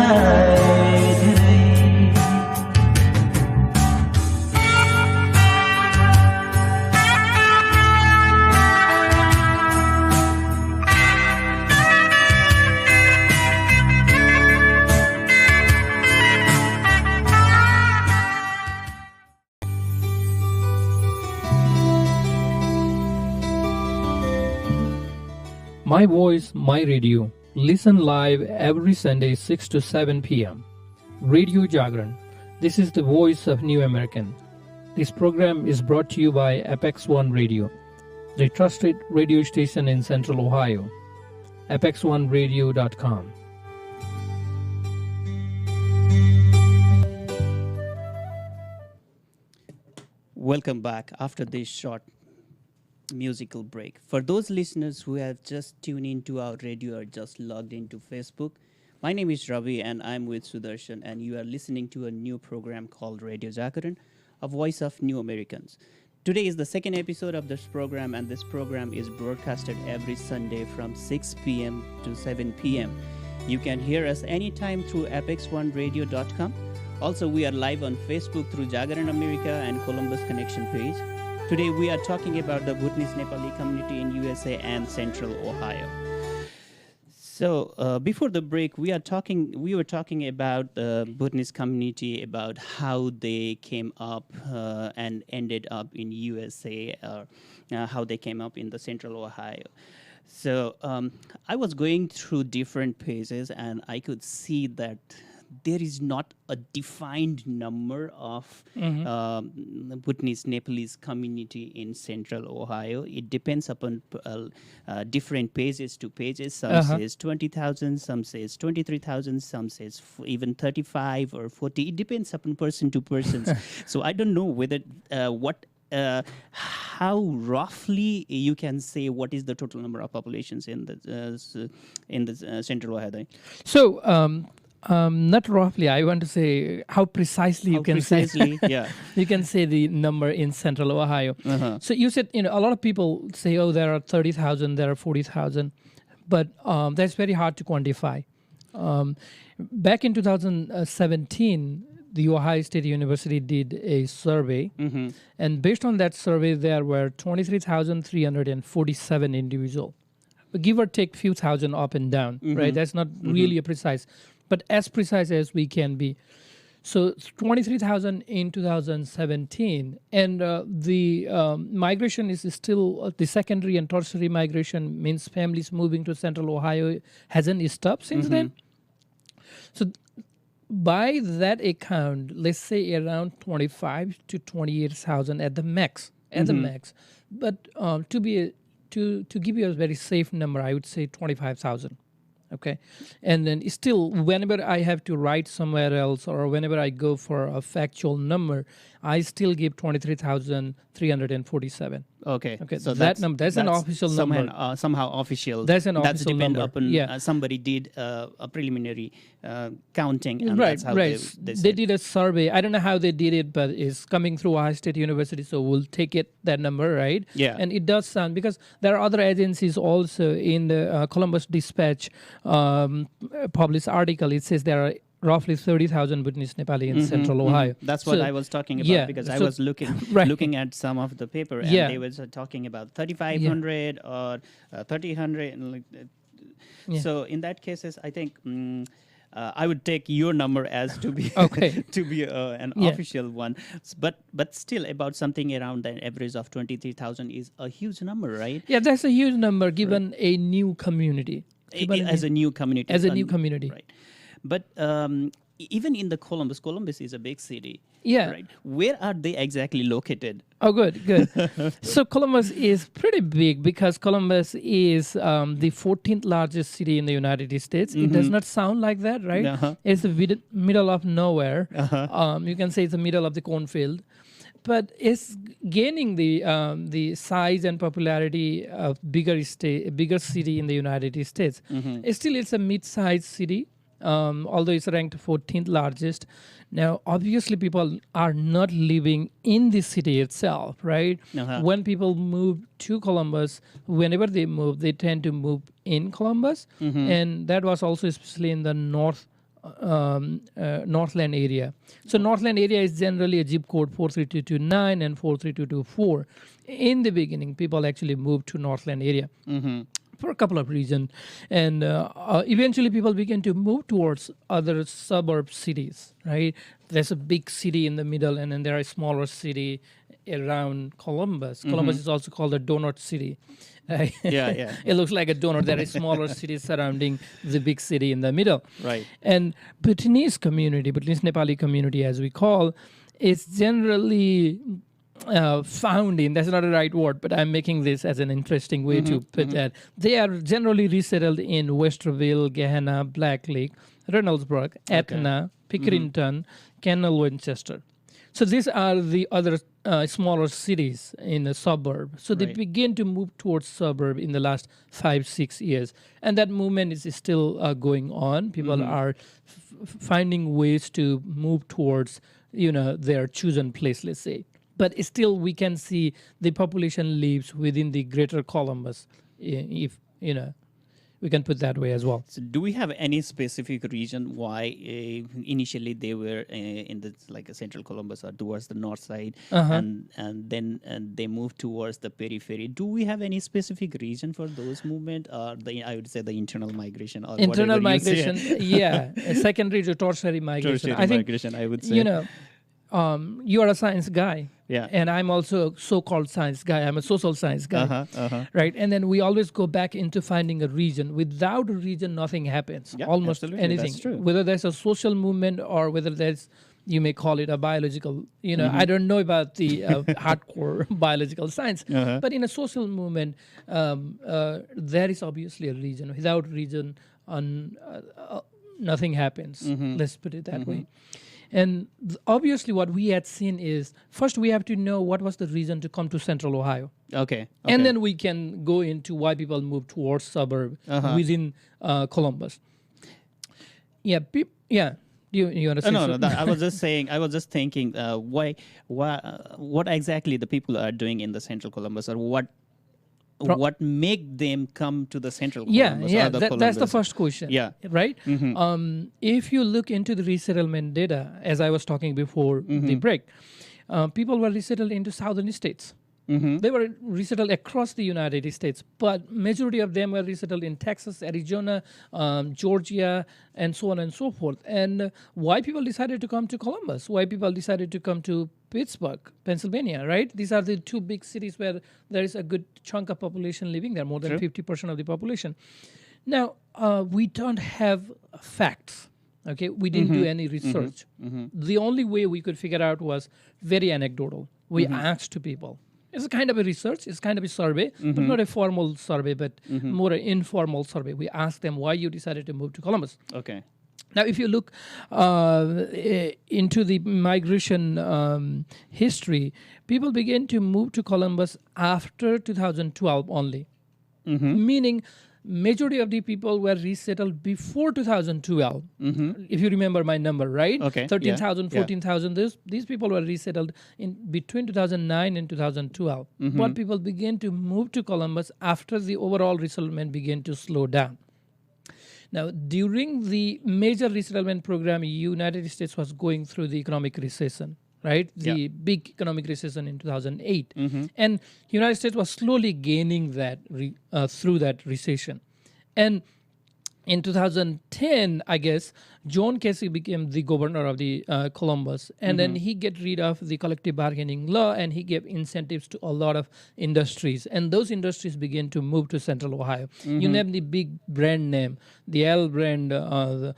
[SPEAKER 2] धेरै
[SPEAKER 1] My Voice, My Radio. Listen live every Sunday 6 to 7 p.m. Radio Jagaran. This is the voice of New American. This program is brought to you by APEX1RADIO, the trusted radio station in Central Ohio. APEX1RADIO.com.
[SPEAKER 2] Welcome back after this short musical break. For those listeners who have just tuned into our radio or just logged into Facebook, my name is Ravi and I'm with Sudarshan, and you are listening to a new program called Radio Jagaran, a voice of New Americans. Today is the second episode of this program, and this program is broadcasted every Sunday from 6 p.m. to 7 p.m. You can hear us anytime through APEX1RADIO.com. Also, we are live on Facebook through Jagaran America and Columbus Connection page. Today we are talking about the Bhutanese Nepali community in USA and Central Ohio. So before the break, we were talking about the Bhutanese community, about how they came up and ended up in USA, or how they came up in the Central Ohio. So I was going through different pages, and I could see that there is not a defined number of Bhutanese Nepalese community in Central Ohio. It depends upon different pages to pages. Some says 20,000, some says 23,000, some says even 35 or 40. It depends upon person to person. So I don't know whether how roughly you can say what is the total number of populations in the Central Ohio.
[SPEAKER 1] So. Not roughly. I want to say how precisely you can say.
[SPEAKER 2] Yeah.
[SPEAKER 1] You can say the number in Central Ohio. So you said, a lot of people say, oh, there are 30,000, there are 40,000, but that's very hard to quantify. Back in 2017, the Ohio State University did a survey, and based on that survey, there were 23,347 individuals. Give or take few thousand up and down, right? That's not really a precise, but as precise as we can be. So 23,000 in 2017, and the migration is still, the secondary and tertiary migration means families moving to Central Ohio hasn't stopped since then. So by that account, let's say around 25 to 28,000 at the max, But to give you a very safe number, I would say 25,000. Okay, and then still, whenever I have to write somewhere else or whenever I go for a factual number, I still give 23,347.
[SPEAKER 2] Okay,
[SPEAKER 1] so that's an official number.
[SPEAKER 2] Somehow official.
[SPEAKER 1] That's an official
[SPEAKER 2] That's depend
[SPEAKER 1] number.
[SPEAKER 2] upon somebody did a preliminary counting, and
[SPEAKER 1] right,
[SPEAKER 2] that's how
[SPEAKER 1] right.
[SPEAKER 2] they
[SPEAKER 1] did a survey. I don't know how they did it, but it's coming through Ohio State University, so we'll take that number, right?
[SPEAKER 2] Yeah.
[SPEAKER 1] And it does sound, because there are other agencies also in the Columbus Dispatch published article. It says there are roughly 30,000 Bhutanese Nepali in Central Ohio.
[SPEAKER 2] That's what I was talking about, because I was looking at some of the paper, and they were talking about 3,500 or 3,000. So in that cases, I think I would take your number as to be an official one. But still, about something around the average of 23,000 is a huge number, right?
[SPEAKER 1] Yeah, that's a huge number given a new community.
[SPEAKER 2] As a new community. Right. But even in the Columbus is a big city.
[SPEAKER 1] Yeah.
[SPEAKER 2] Right. Where are they exactly located?
[SPEAKER 1] Oh, good. So Columbus is pretty big, because Columbus is the 14th largest city in the United States. It does not sound like that, right? It's the middle of nowhere. You can say it's the middle of the cornfield. But it's gaining the size and popularity of bigger city in the United States. Still, it's a mid-sized city, although it's ranked 14th largest. Now, obviously, people are not living in the city itself, right? When people move to Columbus, whenever they move, they tend to move in Columbus. And that was also especially in the north Northland area. So Northland area is generally a zip code 43229 and 43224. In the beginning, people actually moved to Northland area for a couple of reasons, and eventually people began to move towards other suburb cities. Right, there's a big city in the middle, and then there are smaller city around Columbus. Columbus is also called a donut city.
[SPEAKER 2] Yeah.
[SPEAKER 1] It looks like a donut. There are smaller cities surrounding the big city in the middle.
[SPEAKER 2] Right.
[SPEAKER 1] And Bhutanese community, Bhutanese Nepali community as we call, is generally found in, that's not the right word, but I'm making this as an interesting way to put that. They are generally resettled in Westerville, Gehenna, Black Lake, Reynoldsburg, Etna, Pickerington, Canal, Winchester. So these are the other smaller cities in the suburb. So they begin to move towards suburb in the last 5-6 years. And that movement is still going on. People are finding ways to move towards, their chosen place, let's say. But still we can see the population lives within the greater Columbus, if, we can put that way as well.
[SPEAKER 2] So do we have any specific reason why initially they were in the central Columbus or towards the north side, and then they moved towards the periphery? Do we have any specific reason for those movement, or I would say the internal migration or
[SPEAKER 1] internal migration?
[SPEAKER 2] Yeah,
[SPEAKER 1] secondary to tertiary migration.
[SPEAKER 2] Tertiary migration, I would say.
[SPEAKER 1] You are a science guy.
[SPEAKER 2] Yeah.
[SPEAKER 1] And I'm also a so-called science guy. I'm a social science guy. Right. And then we always go back into finding a region. Without a region, nothing happens.
[SPEAKER 2] Yeah,
[SPEAKER 1] almost
[SPEAKER 2] absolutely.
[SPEAKER 1] anything.
[SPEAKER 2] That's true.
[SPEAKER 1] Whether there's a social movement or whether there's, you may call it a biological, I don't know about the hardcore biological science, but in a social movement, there is obviously a region. Without region, nothing happens. Let's put it that way. And obviously what we had seen is, first we have to know what was the reason to come to Central Ohio.
[SPEAKER 2] Okay.
[SPEAKER 1] And then we can go into why people move towards suburb within Columbus. Yeah. You understand?
[SPEAKER 2] No. I was just saying. I was just thinking. Why? What exactly the people are doing in the Central Columbus, or what make them come to the Central Columbus?
[SPEAKER 1] That's the first question.
[SPEAKER 2] Yeah.
[SPEAKER 1] Right? If you look into the resettlement data, as I was talking before the break, people were resettled into southern states. They were resettled across the United States, but majority of them were resettled in Texas, Arizona, Georgia, and so on and so forth. And why people decided to come to Columbus? Why people decided to come to Pittsburgh, Pennsylvania, right? These are the two big cities where there is a good chunk of population living there, more than 50% of the population. Now, we don't have facts. Okay, we didn't do any research. The only way we could figure out was very anecdotal. We asked people. It's kind of a research, it's kind of a survey, but not a formal survey, but more an informal survey. We asked them why you decided to move to Columbus.
[SPEAKER 2] Okay.
[SPEAKER 1] Now, if you look into the migration history, people began to move to Columbus after 2012 only, meaning majority of the people were resettled before 2012. If you remember my number, right?
[SPEAKER 2] Okay.
[SPEAKER 1] 13,000, 14,000. These people were resettled in between 2009 and 2012. But people began to move to Columbus after the overall resettlement began to slow down. Now, during the major resettlement program, United States was going through the economic recession. Right, the big economic recession in 2008, and United States was slowly gaining that through that recession, and in 2010, I guess, John Casey became the governor of the Columbus, and then he get rid of the collective bargaining law, and he gave incentives to a lot of industries, and those industries began to move to Central Ohio. You name the big brand name, the L brand, and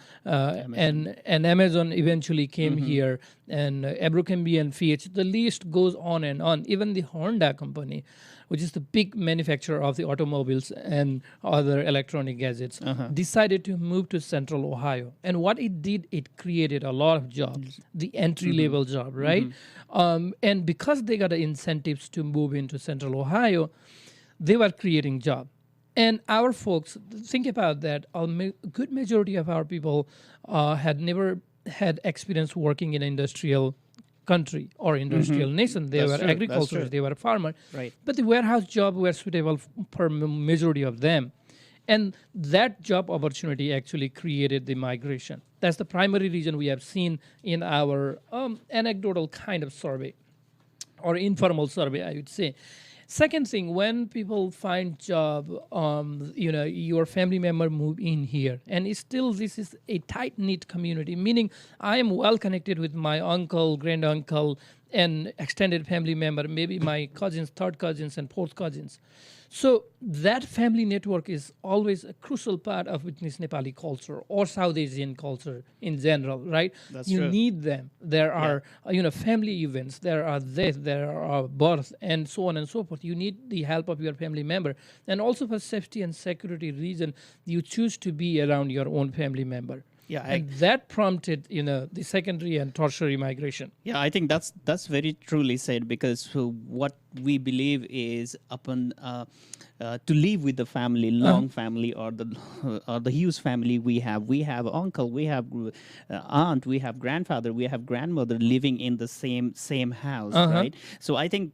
[SPEAKER 1] Amazon eventually came here, and Abercrombie and Fitch. The list goes on and on. Even the Honda company, which is the big manufacturer of the automobiles and other electronic gadgets, decided to move to Central Ohio. And what it did, it created a lot of jobs, the entry-level job, right? And because they got the incentives to move into Central Ohio, they were creating jobs. And our folks, think about that, a good majority of our people had never had experience working in an industrial country or industrial nation. They were agriculturists, they were farmers.
[SPEAKER 2] Right.
[SPEAKER 1] But the warehouse jobs were suitable for majority of them. And that job opportunity actually created the migration. That's the primary reason we have seen in our anecdotal kind of survey or informal survey, I would say. Second thing, when people find job, your family member move in here, and it's still this is a tight knit community. Meaning, I am well connected with my uncle, granduncle, and extended family member, maybe my cousins, third cousins, and fourth cousins. So that family network is always a crucial part of Vietnamese Nepali culture or South Asian culture in general, right?
[SPEAKER 2] That's
[SPEAKER 1] you
[SPEAKER 2] true.
[SPEAKER 1] need them. There are family events, there are death, there are birth, and so on and so forth. You need the help of your family member, and also for safety and security reason, you choose to be around your own family member.
[SPEAKER 2] Yeah,
[SPEAKER 1] And that prompted, the secondary and tertiary migration.
[SPEAKER 2] Yeah, I think that's very truly said, because what we believe is upon to live with the family, long family, or the huge family we have uncle, we have aunt, we have grandfather, we have grandmother living in the same house, right? So I think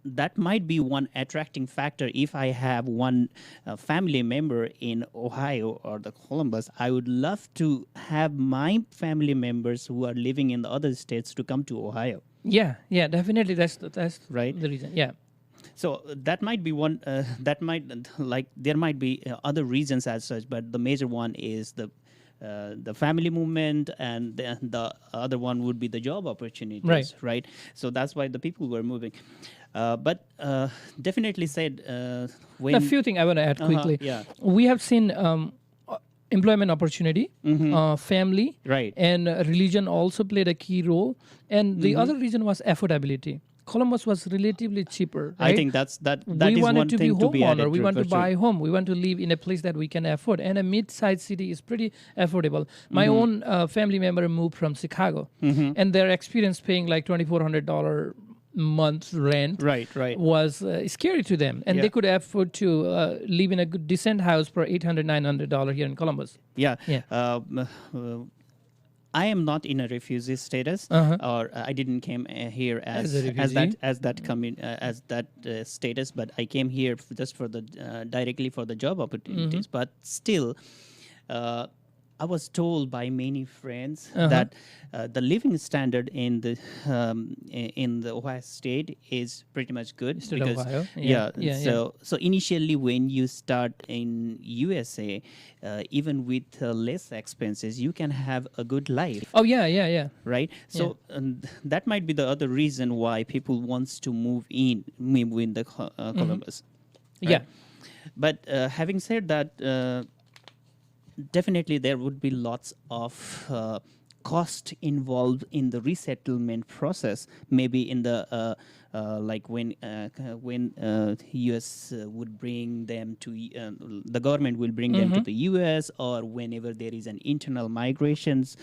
[SPEAKER 2] that might be one attracting factor. If I have one family member in Ohio or the Columbus, I would love to have my family members who are living in the other states to come to Ohio.
[SPEAKER 1] Yeah, definitely. That's
[SPEAKER 2] Right.
[SPEAKER 1] the reason. Yeah.
[SPEAKER 2] So that might be one. There might be other reasons as such, but the major one is the family movement, and the other one would be the job opportunities, right? So that's why the people were moving. But definitely said when
[SPEAKER 1] A few things I want to add quickly.
[SPEAKER 2] yeah.
[SPEAKER 1] We have seen employment opportunity, family,
[SPEAKER 2] Right.
[SPEAKER 1] and religion also played a key role. And the other reason was affordability. Columbus was relatively cheaper. Right?
[SPEAKER 2] I think that
[SPEAKER 1] we
[SPEAKER 2] is
[SPEAKER 1] wanted
[SPEAKER 2] one
[SPEAKER 1] to
[SPEAKER 2] thing
[SPEAKER 1] be
[SPEAKER 2] to be
[SPEAKER 1] homeowner.
[SPEAKER 2] added
[SPEAKER 1] We want to
[SPEAKER 2] for
[SPEAKER 1] buy
[SPEAKER 2] sure.
[SPEAKER 1] home. We want to live in a place that we can afford. And a mid-sized city is pretty affordable. My own family member moved from Chicago, and their experience paying like $2,400 month rent
[SPEAKER 2] Right.
[SPEAKER 1] was scary to them, and
[SPEAKER 2] Yeah.
[SPEAKER 1] they could afford to live in a good decent house for $800-900 here in Columbus.
[SPEAKER 2] Yeah.
[SPEAKER 1] Yeah.
[SPEAKER 2] I am not in a refugee status, or I didn't came here
[SPEAKER 1] As a refugee?
[SPEAKER 2] as that status, but I came here just for the directly for the job opportunities. But still, I was told by many friends that the living standard in the Ohio state is pretty much good.
[SPEAKER 1] State of
[SPEAKER 2] because,
[SPEAKER 1] Ohio?
[SPEAKER 2] Yeah.
[SPEAKER 1] Yeah.
[SPEAKER 2] So initially, when you start in USA, even with less expenses, you can have a good life.
[SPEAKER 1] Oh yeah.
[SPEAKER 2] Right. So that might be the other reason why people wants to move in the Columbus. Right?
[SPEAKER 1] Yeah.
[SPEAKER 2] But having said that. Definitely, there would be lots of cost involved in the resettlement process. Maybe in the like when U.S. would bring them to the government will bring them to the U.S. or whenever there is an internal migrations.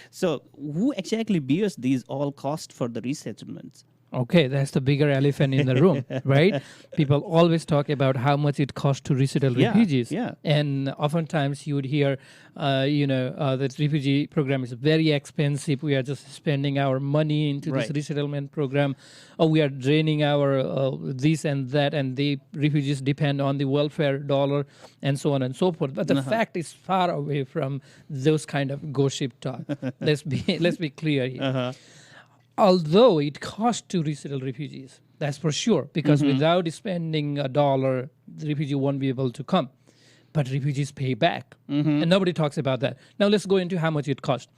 [SPEAKER 2] So, who exactly bears these all costs for the resettlements?
[SPEAKER 1] Okay, that's the bigger elephant in the room, right? People always talk about how much it costs to resettle refugees.
[SPEAKER 2] Yeah.
[SPEAKER 1] And oftentimes you would hear, that refugee program is very expensive. We are just spending our money into this resettlement program. Or we are draining our this and that, and the refugees depend on the welfare dollar and so on and so forth. But the fact is far away from those kind of gossip talk. Let's be clear here. Although it costs to resettle refugees, that's for sure, because without spending a dollar, the refugee won't be able to come. But refugees pay back, and nobody talks about that. Now let's go into how much it costs.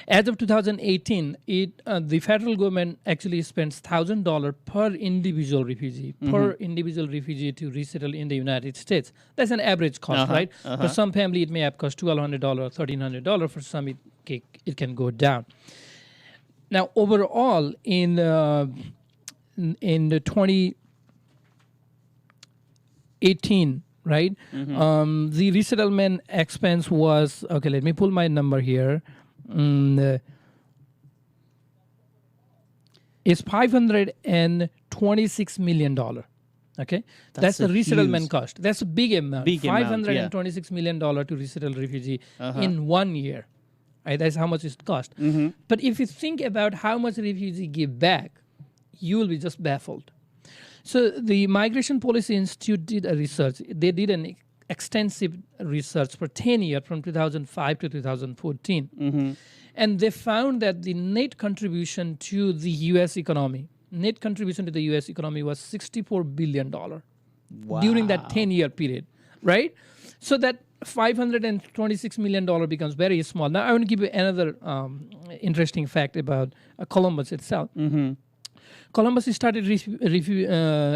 [SPEAKER 1] As of 2018, the federal government actually spends $1,000 per individual refugee, to resettle in the United States. That's an average cost, right? For some family, it may have cost $1,200, $1,300. For some, it can go down. Now, overall, in the 2018, right, the resettlement expense was, okay, let me pull my number here. It's $526 million. Okay, that's the resettlement cost. That's a big amount. $526 million to resettle refugee in 1 year. Right, that's how much it cost. But if you think about how much refugees give back, you will be just baffled. So the Migration Policy Institute did a research. They did an extensive research for 10 years from 2005 to 2014. And they found that the net contribution to the U.S. economy, was $64 billion during that 10-year period, right? So that $526 million becomes very small. Now, I want to give you another interesting fact about Columbus itself. Columbus started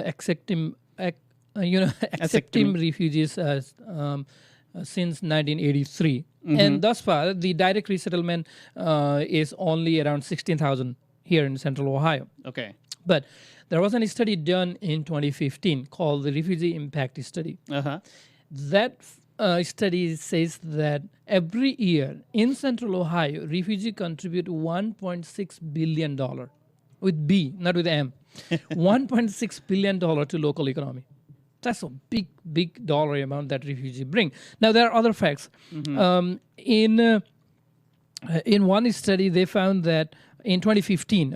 [SPEAKER 1] accepting refugees since 1983. And thus far, the direct resettlement is only around 16,000 here in Central Ohio.
[SPEAKER 2] Okay.
[SPEAKER 1] But there was a study done in 2015 called the Refugee Impact Study. That study says that every year in Central Ohio, refugees contribute $1.6 billion with B, not with M. $1.6 billion to local economy. That's a big dollar amount that refugees bring. Now, there are other facts. In one study, they found that in 2015,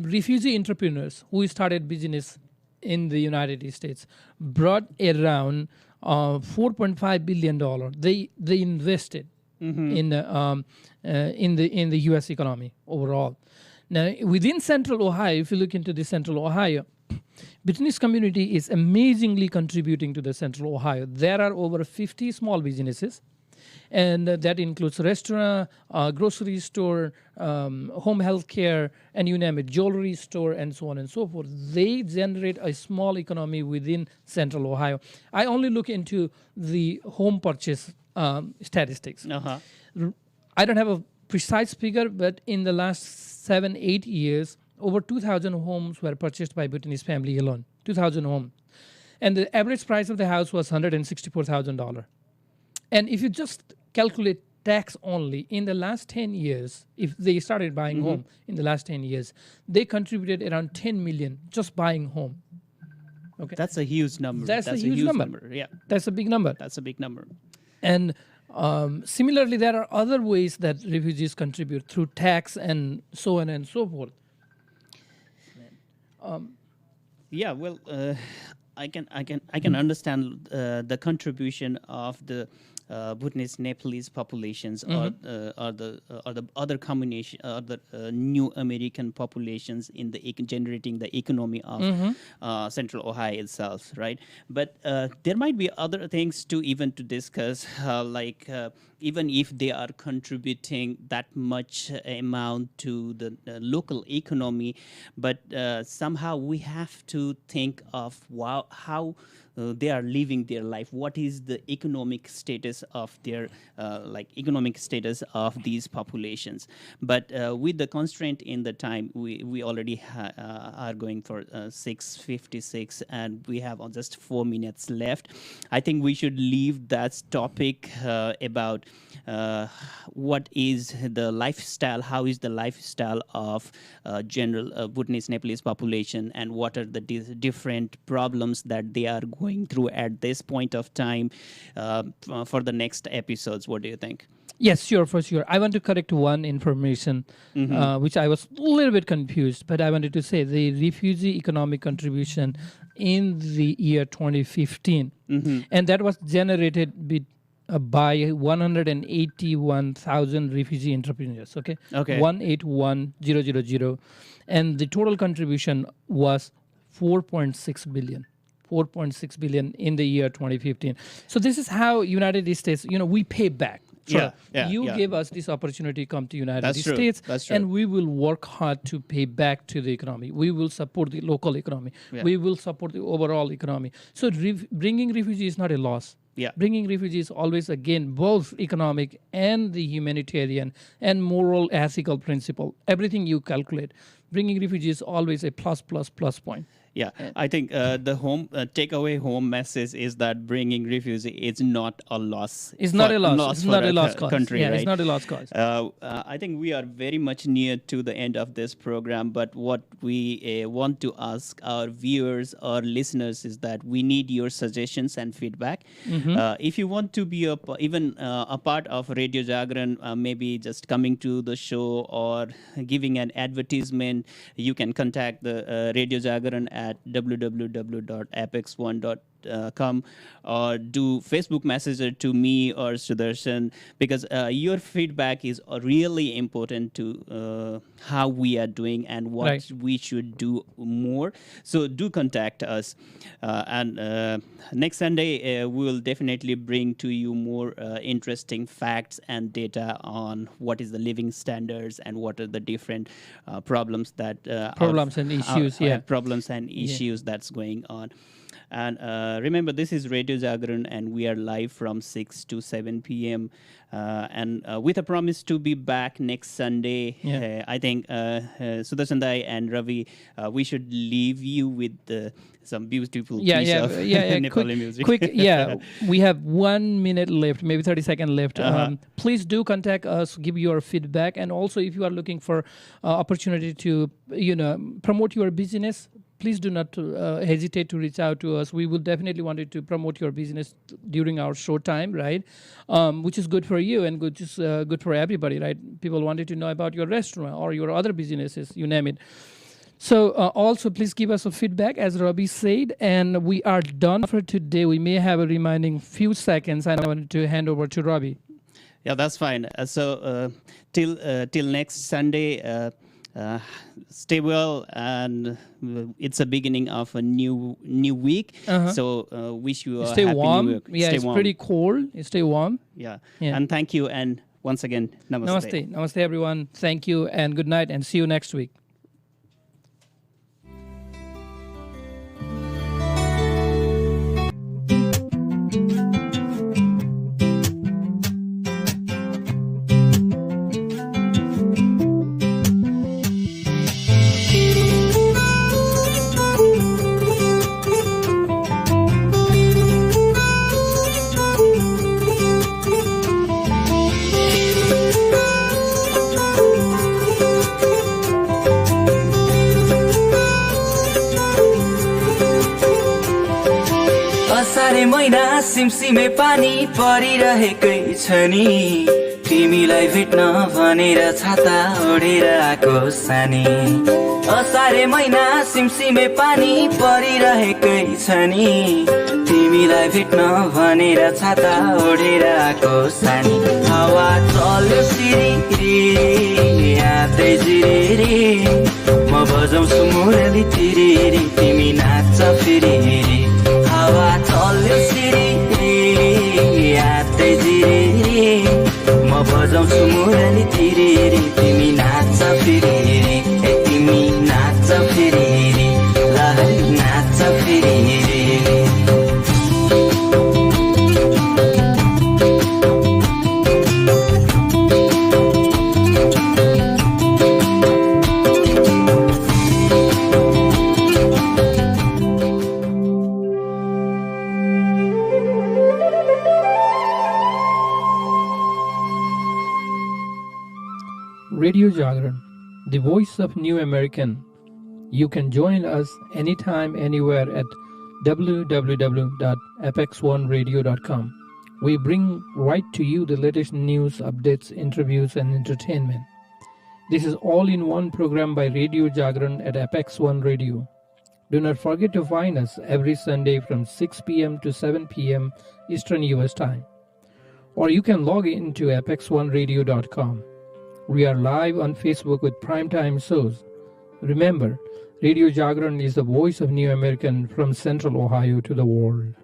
[SPEAKER 1] refugee entrepreneurs who started business in the United States brought around $4.5 billion. They invested in the U.S. economy overall. Now, within Central Ohio, if you look into the Central Ohio, business community is amazingly contributing to the Central Ohio. There are over 50 small businesses, and that includes restaurant, grocery store, home health care, and you name it, jewelry store, and so on and so forth. They generate a small economy within Central Ohio. I only look into the home purchase statistics. I don't have a precise figure, but in the last 7-8 years, over 2,000 homes were purchased by Bhutanese family alone. 2,000 homes. And the average price of the house was $164,000. And if you just calculate tax only, in the last 10 years, if they started buying home in the last 10 years, they contributed around $10 million just buying home. Okay,
[SPEAKER 2] That's a huge number.
[SPEAKER 1] That's a huge number.
[SPEAKER 2] Yeah.
[SPEAKER 1] That's a big number.
[SPEAKER 2] That's a big number.
[SPEAKER 1] And similarly, there are other ways that refugees contribute through tax and so on and so forth.
[SPEAKER 2] Yeah, well, I can understand the contribution of the Bhutanese Nepalese populations or the other combination or the new American populations in the generating the economy of Central Ohio itself, right? But there might be other things to discuss, like even if they are contributing that much amount to the local economy, but somehow we have to think of how they are living their life. What is the economic status of their economic status of these populations? But with the constraint in the time, we already are going for 6:56, and we have just 4 minutes left. I think we should leave that topic about what is the lifestyle, how is the lifestyle of general Bhutanese Nepalese population, and what are the different problems that they are going through at this point of time for the next episodes. What do you think?
[SPEAKER 1] Yes, sure, for sure. I want to correct one information, which I was a little bit confused, but I wanted to say the refugee economic contribution in the year 2015, and that was generated by 181,000 refugee entrepreneurs, okay? 181,000, and the total contribution was 4.6 billion. 4.6 billion in the year 2015. So this is how United States, we pay back. So you give us this opportunity to come to United States, and we will work hard to pay back to the economy. We will support the local economy. We will support the overall economy. So bringing refugees is not a loss. Bringing refugees always, again, both economic and the humanitarian and moral, ethical principle. Everything you calculate, bringing refugees is always a plus point.
[SPEAKER 2] Yeah, I think the takeaway home message is that bringing refugees is not a loss.
[SPEAKER 1] It's not a loss. It's not a lost cause.
[SPEAKER 2] Country,
[SPEAKER 1] yeah,
[SPEAKER 2] right?
[SPEAKER 1] It's not a lost cause.
[SPEAKER 2] I think we are very much near to the end of this program, but what we want to ask our viewers or listeners is that we need your suggestions and feedback. If you want to be even a part of Radio Jagaran, maybe just coming to the show or giving an advertisement, you can contact the Radio Jagaran at www.apex1.radio come or do Facebook Messenger to me or Sudarshan, because your feedback is really important to how we are doing and what we should do more. So do contact us. And next Sunday, we will definitely bring to you more interesting facts and data on what is the living standards and what are the different problems that
[SPEAKER 1] problems and issues
[SPEAKER 2] that's going on. And remember, this is Radio Jagaran, and we are live from 6 to 7 p.m. And with a promise to be back next Sunday. I think Sudarshan Dai and Ravi, we should leave you with some beautiful piece of Nepali music.
[SPEAKER 1] Quick, we have 1 minute left, maybe 30 seconds left. Please do contact us, give your feedback, and also if you are looking for opportunity to promote your business, please do not hesitate to reach out to us. We will definitely want you to promote your business during our show time, right? Which is good for you and good for everybody, right? People wanted to know about your restaurant or your other businesses, you name it. So also, please give us a feedback, as Robbie said, and we are done for today. We may have a remaining few seconds, and I wanted to hand over to Robbie.
[SPEAKER 2] Yeah, that's fine. So till next Sunday, stay well, and it's a beginning of a new week. So wish you a
[SPEAKER 1] stay
[SPEAKER 2] happy
[SPEAKER 1] warm.
[SPEAKER 2] new week.
[SPEAKER 1] Yeah,
[SPEAKER 2] stay
[SPEAKER 1] it's
[SPEAKER 2] warm.
[SPEAKER 1] pretty cold. Stay warm.
[SPEAKER 2] Yeah, and thank you, and once again, namaste.
[SPEAKER 1] Namaste, everyone. Thank you, and good night, and see you next week.
[SPEAKER 3] असारे महिना सिमसिमे पानी परिरहेकै छ नि तिमीलाई भेट्न भनेर छाता ओढेर आको सानी असारे महिना सिमसिमे पानी परिरहेकै छ नि तिमीलाई भेट्न भनेर छाता ओढेर आको सानी हावा चल्यो सिरिरी यादै जिरेरी म बजाउँछु मुरली तिरेरी तिमी नाच्छ फेरि हावा चल्यो सिरिरी यादै जिरेरी म बजाउँछु मुरली तिरेरी तिमी नाच्छ फेरि तिमी नाच्छ फेरि लहरी नाच्छ फेरि
[SPEAKER 1] Radio Jagaran, the voice of New American. You can join us anytime, anywhere at www.APEX1RADIO.com. We bring right to you the latest news, updates, interviews, and entertainment. This is all in one program by Radio Jagaran at APEX1 Radio. Do not forget to find us every Sunday from 6 p.m. to 7 p.m. Eastern US time. Or you can log in to APEX1RADIO.com. We are live on Facebook with primetime shows. Remember, Radio Jagaran is the voice of New American from Central Ohio to the world.